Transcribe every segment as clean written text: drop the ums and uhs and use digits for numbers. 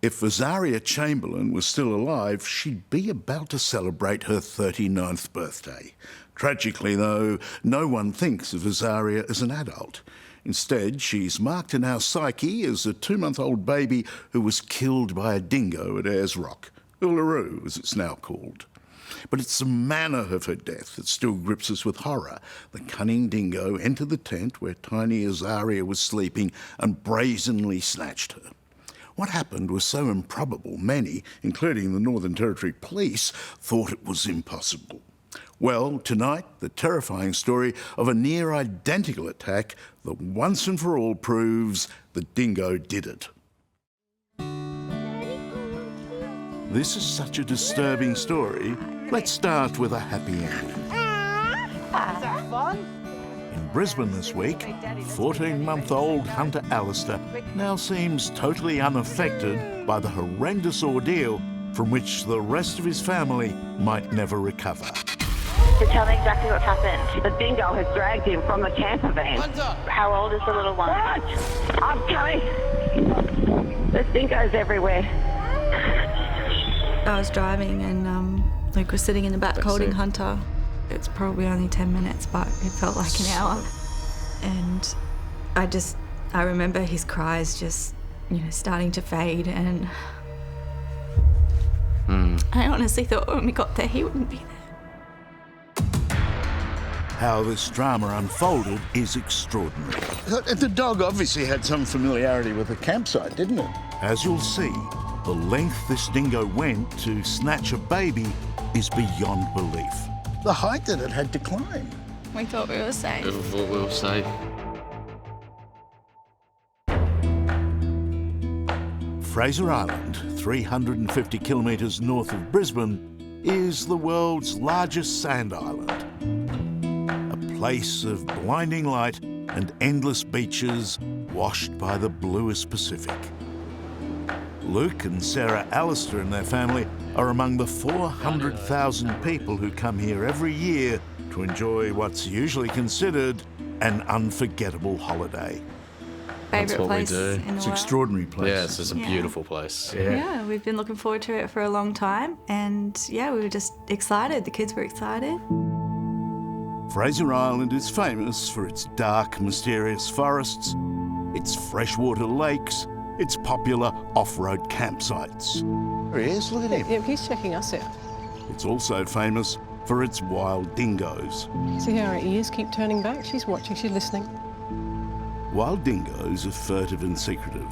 If Azaria Chamberlain was still alive, she'd be about to celebrate her 39th birthday. Tragically, though, no one thinks of Azaria as an adult. Instead, she's marked in our psyche as a 2-month-old baby who was killed by a dingo at Ayers Rock, Uluru, as it's now called. But it's the manner of her death that still grips us with horror. The cunning dingo entered the tent where tiny Azaria was sleeping and brazenly snatched her. What happened was so improbable, many, including the Northern Territory Police, thought it was impossible. Well, tonight, the terrifying story of a near-identical attack that once and for all proves the dingo did it. This is such a disturbing story. Let's start with a happy ending. Is that fun? In Brisbane this week, 14-month-old Hunter Alistair now seems totally unaffected by the horrendous ordeal from which the rest of his family might never recover. So tell me exactly what's happened. The dingo has dragged him from the camper van. Hunter! How old is the little one? What? I'm coming. There's dingoes everywhere. I was driving and Luke was sitting in the back holding Hunter. It's probably only 10 minutes, but it felt like an hour. And I remember his cries just, starting to fade, and I honestly thought when we got there he wouldn't be there. How this drama unfolded is extraordinary. The dog obviously had some familiarity with the campsite, didn't it? As you'll see, the length this dingo went to snatch a baby is beyond belief. The height that it had to climb. We thought we were safe. We thought we were safe. Fraser Island, 350 kilometres north of Brisbane, is the world's largest sand island. A place of blinding light and endless beaches washed by the bluest Pacific. Luke and Sarah Alistair and their family are among the 400,000 people who come here every year to enjoy what's usually considered an unforgettable holiday. Favourite place in the world. It's an extraordinary place. Yeah, it's a beautiful place. Yeah, we've been looking forward to it for a long time, and we were just excited. The kids were excited. Fraser Island is famous for its dark, mysterious forests, its freshwater lakes, its popular off-road campsites. There he is, look at him. Yeah, he's checking us out. It's also famous for its wild dingoes. See how her ears keep turning back? She's watching, she's listening. Wild dingoes are furtive and secretive.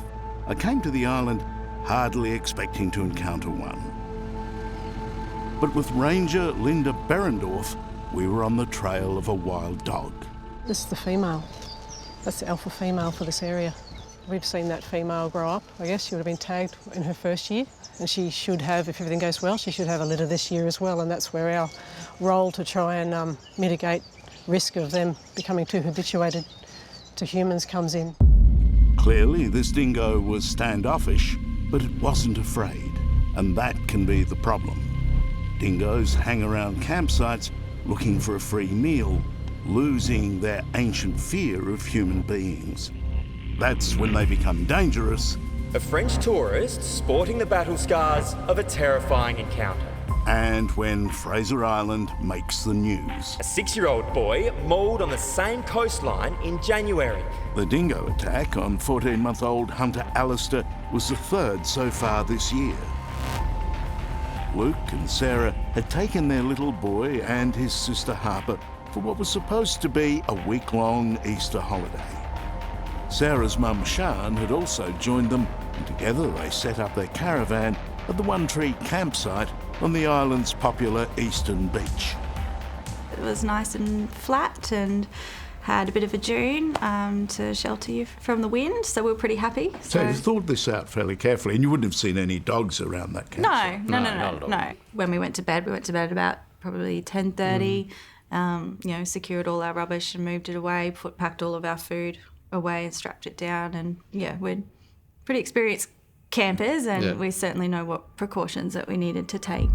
I came to the island hardly expecting to encounter one. But with Ranger Linda Berendorf, we were on the trail of a wild dog. This is the female. That's the alpha female for this area. We've seen that female grow up. I guess she would have been tagged in her first year, and she should have, if everything goes well, she should have a litter this year as well, and that's where our role to try and mitigate risk of them becoming too habituated to humans comes in. Clearly, this dingo was standoffish, but it wasn't afraid, and that can be the problem. Dingoes hang around campsites looking for a free meal, losing their ancient fear of human beings. That's when they become dangerous. A French tourist sporting the battle scars of a terrifying encounter. And when Fraser Island makes the news. A 6-year-old boy mauled on the same coastline in January. The dingo attack on 14-month-old Hunter Alistair was the third so far this year. Luke and Sarah had taken their little boy and his sister Harper for what was supposed to be a week-long Easter holiday. Sarah's mum Sian had also joined them, and together they set up their caravan at the One Tree campsite on the island's popular eastern beach. It was nice and flat and had a bit of a dune to shelter you from the wind, so we were pretty happy. So you thought this out fairly carefully, and you wouldn't have seen any dogs around that campsite? No. When we went to bed about probably 10:30. Secured all our rubbish and moved it away, packed all of our food away and strapped it down, and we're pretty experienced campers, and we certainly know what precautions that we needed to take.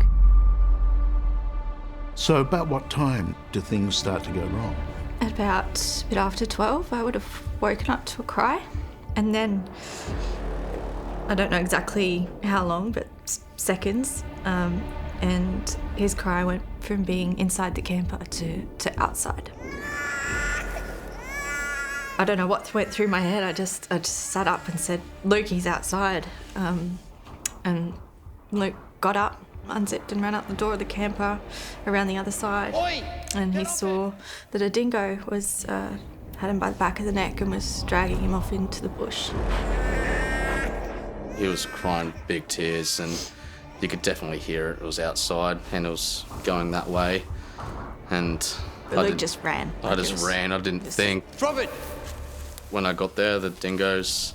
So about what time do things start to go wrong? About a bit after 12, I would have woken up to a cry, and then I don't know exactly how long, but seconds. And his cry went from being inside the camper to outside. I don't know what went through my head. I just sat up and said, "Luke, he's outside." And Luke got up, unzipped and ran out the door of the camper around the other side. Oi! And he saw that a dingo was had him by the back of the neck and was dragging him off into the bush. He was crying big tears, and you could definitely hear it. It was outside and it was going that way. And But Luke just ran. I just ran. I didn't think. Drop it! When I got there, the dingoes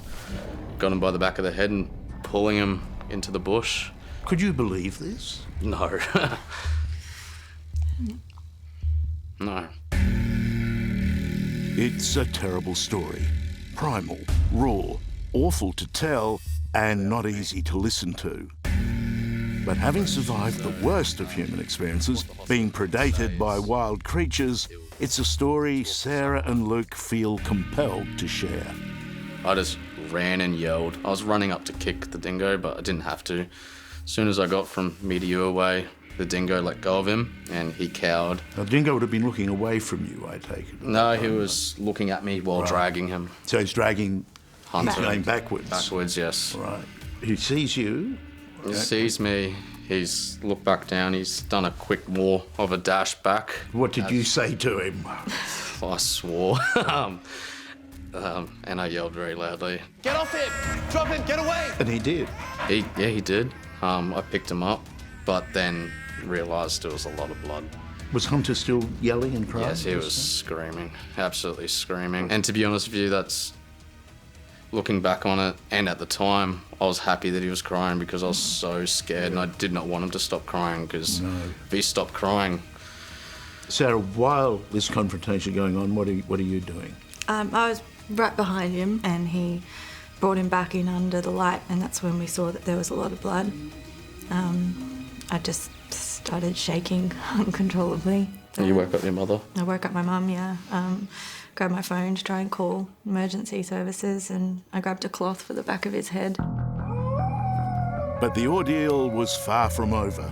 got him by the back of the head and pulling him into the bush. Could you believe this? No. No. It's a terrible story. Primal, raw, awful to tell, and not easy to listen to. But having survived the worst of human experiences, being predated by wild creatures, it's a story Sarah and Luke feel compelled to share. I just ran and yelled. I was running up to kick the dingo, but I didn't have to. As soon as I got from me to you away, the dingo let go of him and he cowered. The dingo would have been looking away from you, I take it. No, he was looking at me while dragging him. So he's dragging Hunter. He's going backwards. Backwards, yes. Right. He sees you. He sees me. He's looked back down. He's done a quick more of a dash back. What did you say to him? I swore. And I yelled very loudly. Get off him! Drop him! Get away! And he did. He did. I picked him up, but then realised there was a lot of blood. Was Hunter still yelling and crying? Yes, he was screaming, absolutely screaming. And to be honest with you, that's, looking back on it, and at the time, I was happy that he was crying because I was so scared and I did not want him to stop crying because if he stopped crying... Sarah, while this confrontation going on, what are you doing? I was right behind him and he brought him back in under the light, and that's when we saw that there was a lot of blood. I just started shaking uncontrollably. You woke up your mother? I woke up my mum, yeah. Grabbed my phone to try and call emergency services, and I grabbed a cloth for the back of his head. But the ordeal was far from over.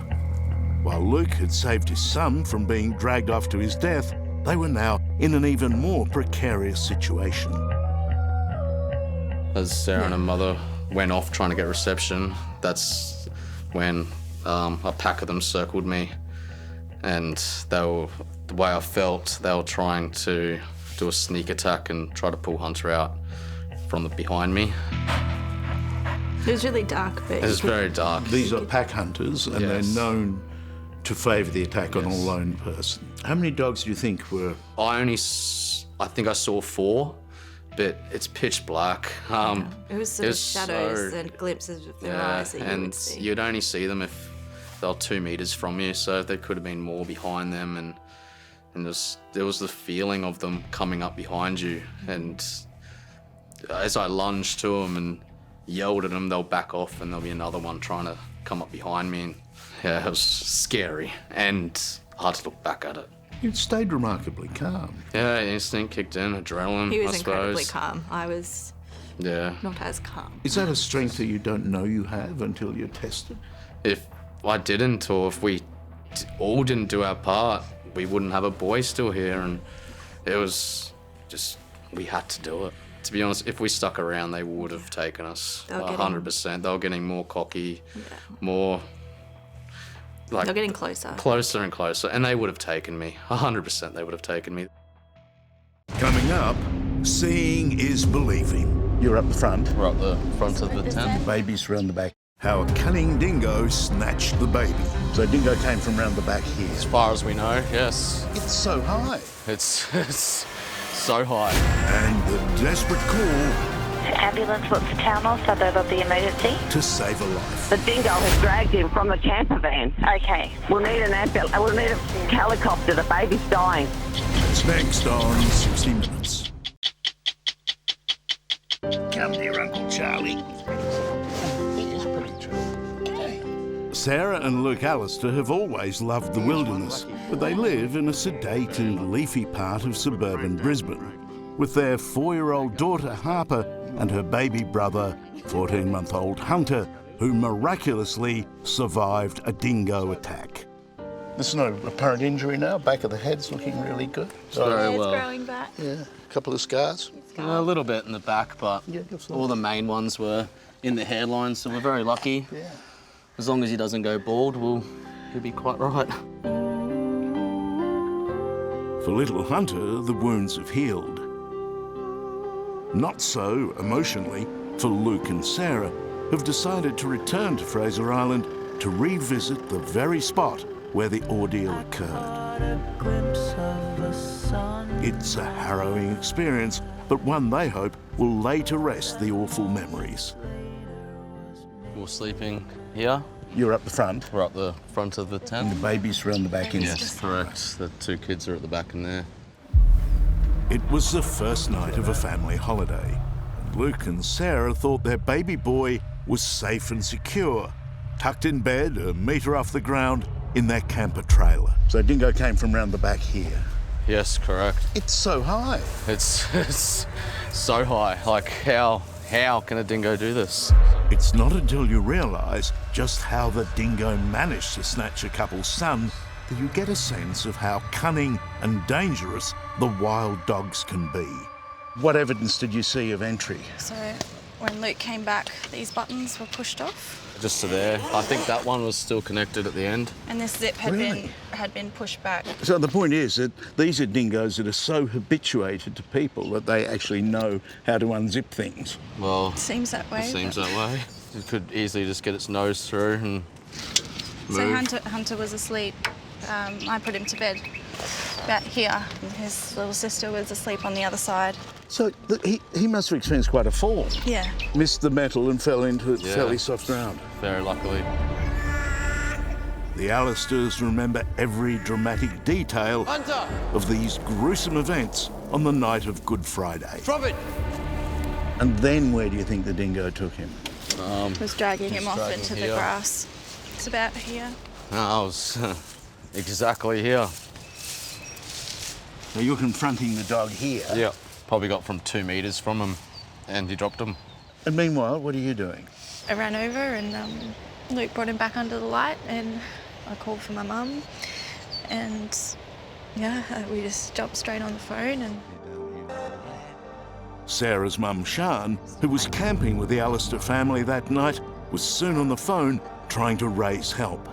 While Luke had saved his son from being dragged off to his death, they were now in an even more precarious situation. As Sarah and her mother went off trying to get reception, that's when a pack of them circled me, and they were, the way I felt, they were trying to do a sneak attack and try to pull Hunter out from behind me. It was really dark, but... It was very dark. These are pack hunters, and they're known to favour the attack on a lone person. How many dogs do you think were... I think I saw 4, but it's pitch black. It was sort of shadows and glimpses of their eyes that you would see. You'd only see them if they were 2 metres from you, so there could have been more behind them, and there was the feeling of them coming up behind you, and as I lunged to them and yelled at them, they'll back off and there'll be another one trying to come up behind me, and yeah, it was scary and hard to look back at it. You stayed remarkably calm. Yeah, instinct kicked in, adrenaline, He was I incredibly suppose. calm. I was not as calm. Is that a strength that you don't know you have until you're tested? If I didn't, or if we all didn't do our part, we wouldn't have a boy still here, and it was just, we had to do it. To be honest, if we stuck around, they would have taken us 100%. They were getting more cocky, more... like, they're getting closer. Closer and closer, and they would have taken me. 100% they would have taken me. Coming up, seeing is believing. You're up the front. We're up the front of the tent. Baby's round the back. How a cunning dingo snatched the baby. So dingo came from round the back here. As far as we know, yes. It's so high. It's so high. And the desperate call Ambulance, what's the town or suburb of the emergency? to save a life. The dingo has dragged him from the camper van. Okay. We'll need an ambulance. We'll need a helicopter. The baby's dying. It's next on 60 Minutes. Come here, Uncle Charlie. Sarah and Luke Allister have always loved the wilderness, but they live in a sedate and leafy part of suburban Brisbane. with their 4-year-old daughter Harper and her baby brother, 14-month-old Hunter, who miraculously survived a dingo attack. There's no apparent injury now. Back of the head's looking really good. Very well. It's growing back. Yeah, a couple of scars. A little bit in the back, but Yeah, all the main ones were in the hairline, so we're very lucky. Yeah. As long as he doesn't go bald, he'll be quite right. For little Hunter, the wounds have healed. Not so, emotionally, for Luke and Sarah, who've decided to return to Fraser Island to revisit the very spot where the ordeal occurred. It's a harrowing experience, but one they hope will lay to rest the awful memories. We're sleeping here. You're up the front, We're up the front of the and tent. the baby's round the back end. Yes, correct. The 2 kids are at the back in there. It was the first night of a family holiday. Luke and Sarah thought their baby boy was safe and secure, tucked in bed a metre off the ground in their camper trailer. So dingo came from round the back here. Yes, correct. It's so high. It's so high. Like, how can a dingo do this? It's not until you realise just how the dingo managed to snatch a couple's son that you get a sense of how cunning and dangerous the wild dogs can be. What evidence did you see of entry? So when Luke came back, these buttons were pushed off, Just to there. I think that one was still connected at the end. and this zip had Really? been pushed back. So the point is that these are dingoes that are so habituated to people that they actually know how to unzip things. Well, Seems that way. it seems but- that way. It could easily just get its nose through and So move. Hunter was asleep. I put him to bed about here, and his little sister was asleep on the other side. So he must have experienced quite a fall. Yeah. Missed the metal and fell into Yeah. fairly soft ground. Very luckily. The Allisters remember every dramatic detail of these gruesome events on the night of Good Friday. Drop it! And then where do you think the dingo took him? Was dragging him off dragging into the here. grass. It's about here. No, I was exactly here. So you're confronting the dog here. Yeah. Probably got from 2 metres from him, and he dropped him. And meanwhile, what are you doing? I ran over and Luke brought him back under the light, and I called for my mum, and yeah, we just jumped straight on the phone. And Sarah's mum, Sian, who was camping with the Allister family that night, was soon on the phone trying to raise help.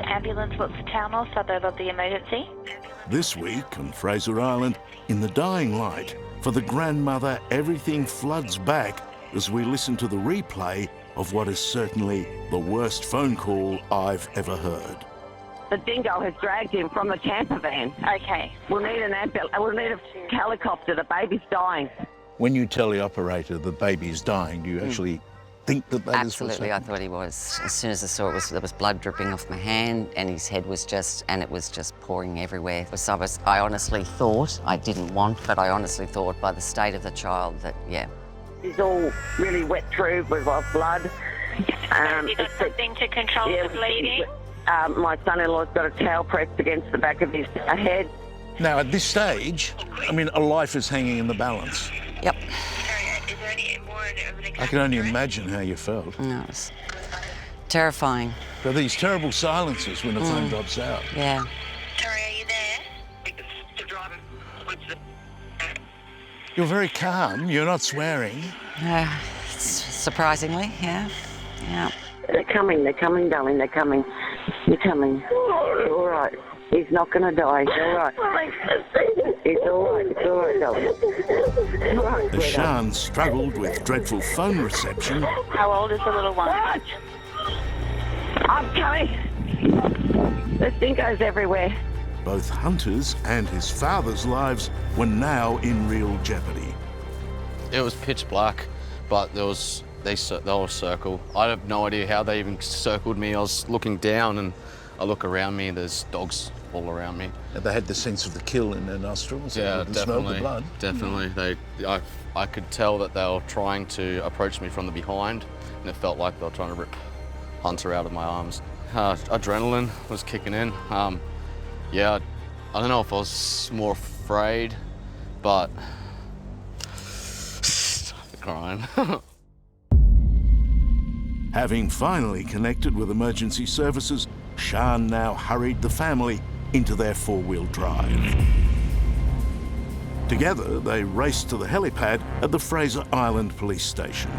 Ambulance, what's the town or suburb of the emergency? This week on Fraser Island, in the dying light, for the grandmother, everything floods back as we listen to the replay of what is certainly the worst phone call I've ever heard. The dingo has dragged him from the camper van. Okay. We'll need an ambulance. We'll need a helicopter. The baby's dying. When you tell the operator the baby is dying, do you actually think that that is what's Absolutely, I happening? thought he was. As soon as I saw it, there was blood dripping off my hand, and his head was just pouring everywhere. So I honestly thought, I didn't want, but I honestly thought by the state of the child that, yeah. He's all really wet through with blood. Have you got something to control the bleeding? My son-in-law's got a towel pressed against the back of his head. Now, at this stage, I mean, a life is hanging in the balance. Yep. Is there any more of an I can only imagine how you felt. No, it was terrifying, So these terrible silences when the phone drops out. yeah. Sorry, are you there? The driver wants the... You're very calm, you're not swearing. Surprisingly, yeah. Yeah. They're coming, darling, they're coming. You're coming. All right. He's not going to die. He's all right. It's all right. It's all right, darling. It's all right, As sweetheart. Sian struggled with dreadful phone reception, How old is the little one? I'm coming. There's dingoes everywhere. both Hunter's and his father's lives were now in real jeopardy. It was pitch black, but they were circle. I have no idea how they even circled me. I was looking down and I look around me and there's dogs all around me. And they had the sense of the kill in their nostrils. Yeah, They could smell the definitely. blood. Definitely. I could tell that they were trying to approach me from the behind, and it felt like they were trying to rip Hunter out of my arms. Adrenaline was kicking in. Yeah, I don't know if I was more afraid, but crying. Having finally connected with emergency services, Sian now hurried the family into their four-wheel drive. Together, they raced to the helipad at the Fraser Island police station.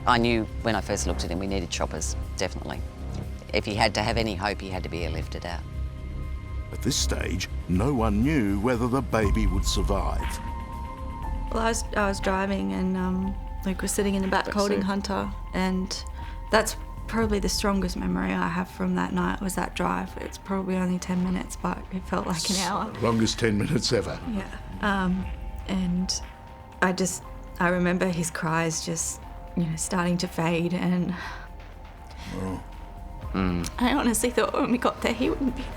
I knew when I first looked at him we needed choppers, definitely. If he had to have any hope, he had to be airlifted out. At this stage, no one knew whether the baby would survive. Well, I was driving and Luke was sitting in the back holding Hunter, and that's probably the strongest memory I have from that night was that drive. It's probably only 10 minutes, but it felt like an hour. Longest 10 minutes ever. Yeah. And I remember his cries just, starting to fade, and I honestly thought when we got there he wouldn't be there.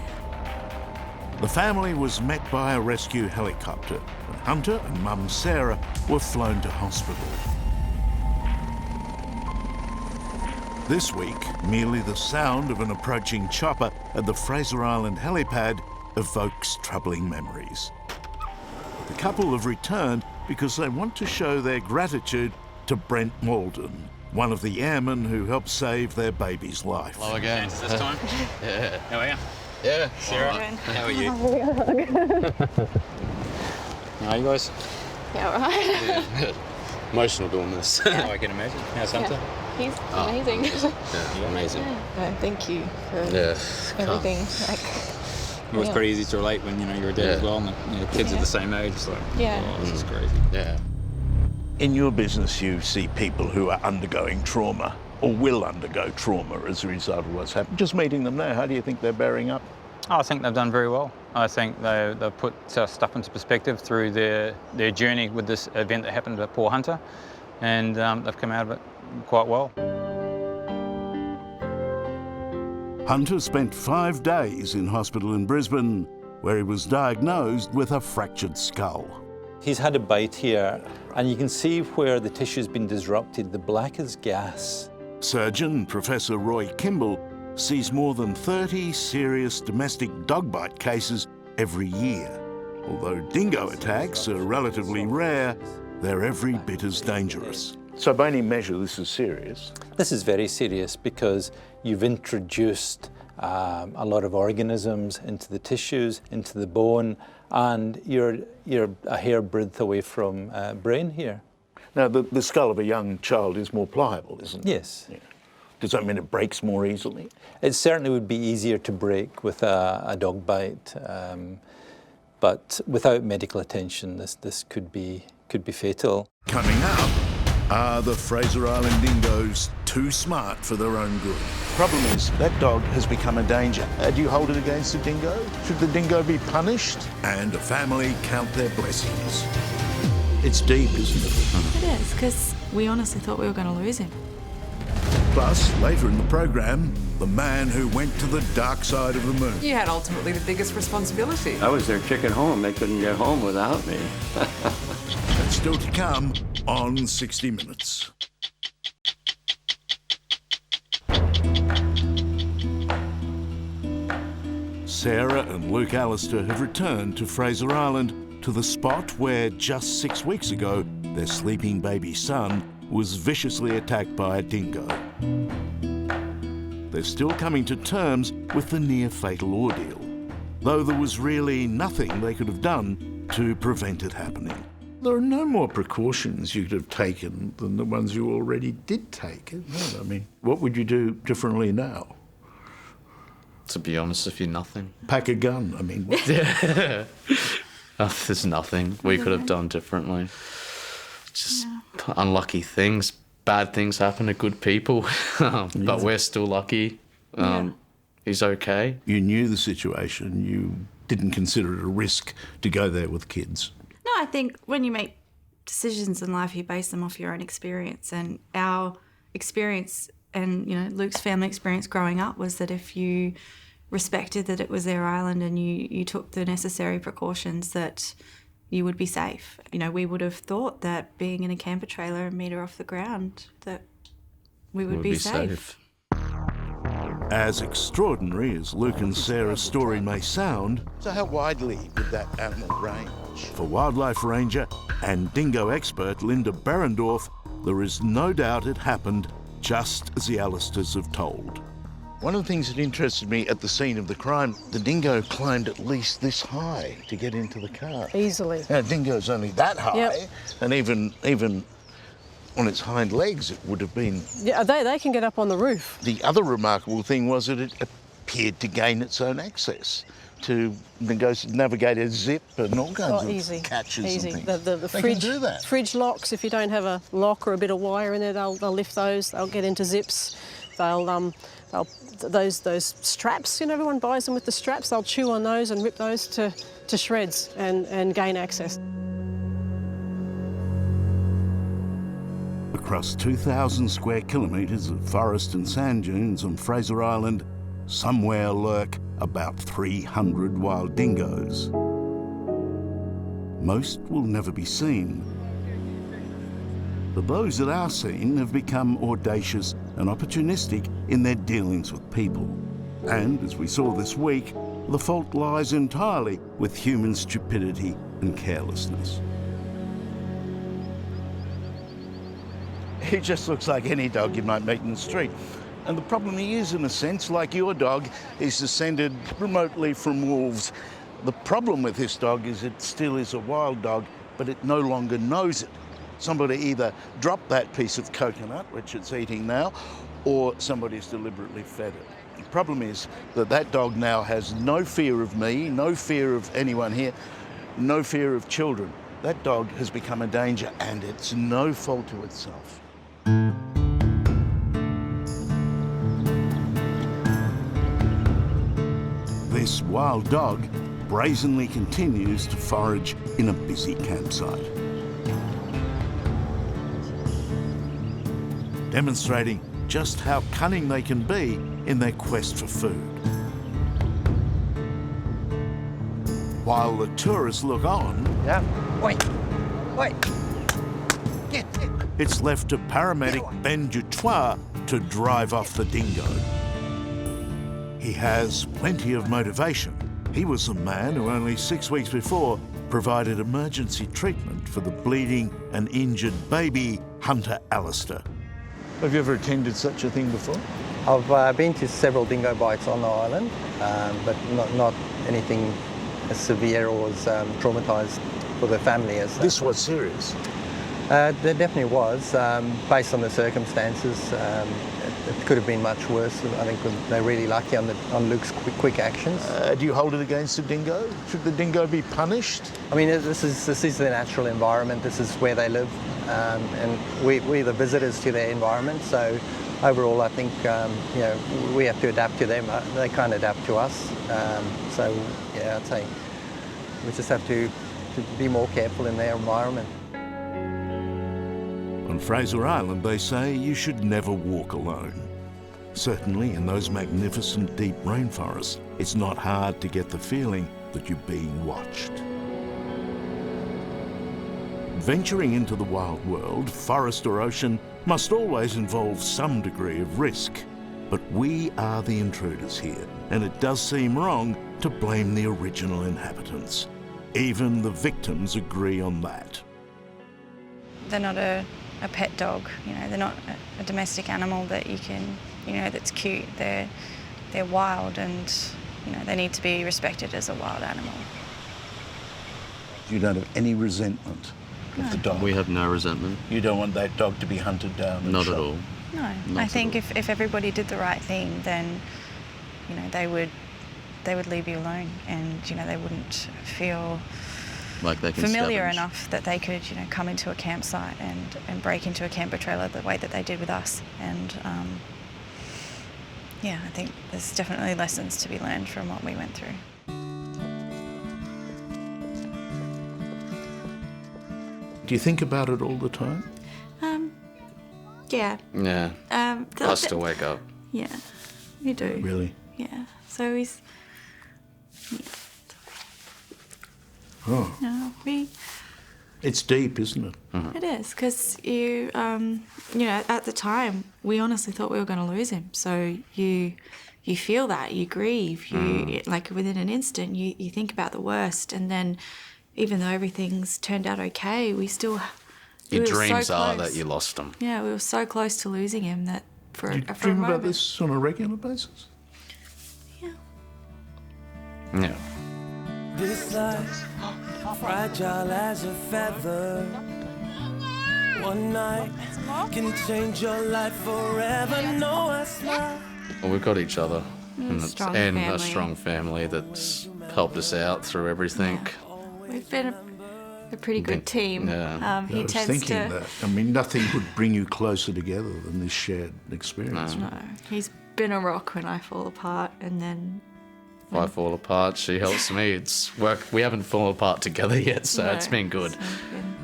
The family was met by a rescue helicopter, and Hunter and Mum Sarah were flown to hospital. This week, merely the sound of an approaching chopper at the Fraser Island helipad evokes troubling memories. The couple have returned because they want to show their gratitude to Brent Malden, one of the airmen who helped save their baby's life. Hello again. This time? Yeah. How are you? Yeah. Sarah, how are you? How are you guys? Yeah, all right. Yeah. Emotional doing this. Oh, I can imagine. How's Hunter? He's amazing. Yeah, amazing. Thank you for everything. It was pretty easy to relate when you're a dad as well, and the kids are the same age. It's like, oh, this is crazy. Yeah. In your business, you see people who are undergoing trauma or will undergo trauma as a result of what's happened. Just meeting them now, how do you think they're bearing up? I think they've done very well. I think they've put stuff into perspective through their journey with this event that happened to poor Hunter, and they've come out of it quite well. Hunter spent 5 days in hospital in Brisbane, where he was diagnosed with a fractured skull. He's had a bite here, and you can see where the tissue's been disrupted. The black is gas. Surgeon Professor Roy Kimball sees more than 30 serious domestic dog bite cases every year. Although dingo attacks are relatively rare, they're every bit as dangerous. So by any measure, this is serious. This is very serious because you've introduced a lot of organisms into the tissues, into the bone, and you're a hair breadth away from brain here. Now, the skull of a young child is more pliable, isn't it? Yes. Yeah. Does that mean it breaks more easily? It certainly would be easier to break with a dog bite, but without medical attention, this could be fatal. Coming up, are the Fraser Island dingoes too smart for their own good? Problem is, that dog has become a danger. Do you hold it against the dingo? Should the dingo be punished? And a family count their blessings. It's deep, isn't it? It is, because we honestly thought we were going to lose him. Plus, later in the program, the man who went to the dark side of the moon. You had ultimately the biggest responsibility. I was their ticket home. They couldn't get home without me. That's still to come on 60 Minutes. Sarah and Luke Allister have returned to Fraser Island, to the spot where just 6 weeks ago their sleeping baby son was viciously attacked by a dingo. They're still coming to terms with the near-fatal ordeal, though there was really nothing they could have done to prevent it happening. There are no more precautions you could have taken than the ones you already did take, isn't there? I mean, what would you do differently now? To be honest with you, nothing. Pack a gun, I mean. What? Yeah. There's nothing we could have done differently. Just unlucky things. Bad things happen to good people. But we're still lucky. He's okay. You knew the situation. You didn't consider it a risk to go there with kids. No, I think when you make decisions in life, you base them off your own experience. And our experience and, Luke's family experience growing up was that if you respected that it was their island and you took the necessary precautions, that you would be safe. We would have thought that being in a camper trailer a metre off the ground, that we would be safe. As extraordinary as Luke and Sarah's story may sound, so how widely would that animal range? For wildlife ranger and dingo expert Linda Berendorf, there is no doubt it happened just as the Allisters have told. One of the things that interested me at the scene of the crime, the dingo climbed at least this high to get into the car. Easily. Now, dingo's only that high, Yep. and even on its hind legs it would have been... Yeah, they can get up on the roof. The other remarkable thing was that it appeared to gain its own access to navigate a zip and all kinds of catches easy. and things. The They fridge, can do that. fridge locks, if you don't have a lock or a bit of wire in there, they'll lift those, they'll get into zips. Those straps, you know, everyone buys them with the straps, they'll chew on those and rip those to shreds and gain access. Across 2,000 square kilometres of forest and sand dunes on Fraser Island, somewhere lurk about 300 wild dingoes. Most will never be seen. But those that are seen have become audacious and opportunistic in their dealings with people. And, as we saw this week, the fault lies entirely with human stupidity and carelessness. He just looks like any dog you might meet in the street. And the problem he is, in a sense, like your dog, is descended remotely from wolves. The problem with this dog is it still is a wild dog, but it no longer knows it. Somebody either dropped that piece of coconut, which it's eating now, or somebody's deliberately fed it. The problem is that that dog now has no fear of me, no fear of anyone here, no fear of children. That dog has become a danger, and it's no fault to itself. This wild dog brazenly continues to forage in a busy campsite, demonstrating just how cunning they can be in their quest for food. While the tourists look on, Wait. it's left to paramedic Ben Dutoit to drive off the dingo. He has plenty of motivation. He was the man who only 6 weeks before provided emergency treatment for the bleeding and injured baby Hunter Alistair. Have you ever attended such a thing before? I've been to several dingo bites on the island, but not anything as severe or as traumatised for the family as... This was serious? There definitely was. Based on the circumstances, it could have been much worse. I think they're really lucky on Luke's quick actions. Do you hold it against the dingo? Should the dingo be punished? I mean, this is their natural environment. This is where they live, and we're the visitors to their environment. So overall, I think we have to adapt to them. They can't adapt to us. So yeah, I'd say we just have to be more careful in their environment. On Fraser Island, they say you should never walk alone. Certainly in those magnificent deep rainforests, it's not hard to get the feeling that you're being watched. Venturing into the wild world, forest or ocean, must always involve some degree of risk. But we are the intruders here, and it does seem wrong to blame the original inhabitants. Even the victims agree on that. They're not a pet dog, they're not a domestic animal that you can, that's cute. They're wild, and, they need to be respected as a wild animal. You don't have any resentment of the dog? We have no resentment. You don't want that dog to be hunted down and Not shot? at all. No, Not I think at all. if everybody did the right thing, then, they would leave you alone, and, they wouldn't feel like they can familiar scavenge. enough that they could, come into a campsite and break into a camper trailer the way that they did with us. And yeah, I think there's definitely lessons to be learned from what we went through. Do you think about it all the time? Yeah. Yeah. I still wake up. Yeah, you do. Really? Yeah. So he's. Yeah. Oh. No, It's deep, isn't it? It is, because you at the time, we honestly thought we were going to lose him. So you feel that, you grieve, like within an instant, you think about the worst, and then even though everything's turned out okay, we still Your We were so dreams are close. that you lost him. Yeah, we were so close to losing him that for, Do you for a dream moment. about this on a regular basis? Yeah. This life, fragile as a feather. One night can change your life forever. No, I smile. Well, we've got each other. And, Strong and a family. strong family that's helped us out through everything. We've been a pretty good team. Yeah. He I was tends thinking to. that. I mean, nothing could bring you closer together than this shared experience. No, he's been a rock when I fall apart, and then If I fall apart, she helps me. It's work. We haven't fallen apart together yet, so No, it's been good. so it's been-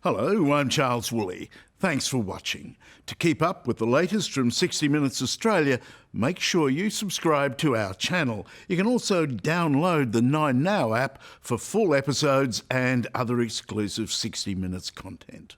Hello, I'm Charles Wooley. Thanks for watching. To keep up with the latest from 60 Minutes Australia, make sure you subscribe to our channel. You can also download the 9Now app for full episodes and other exclusive 60 Minutes content.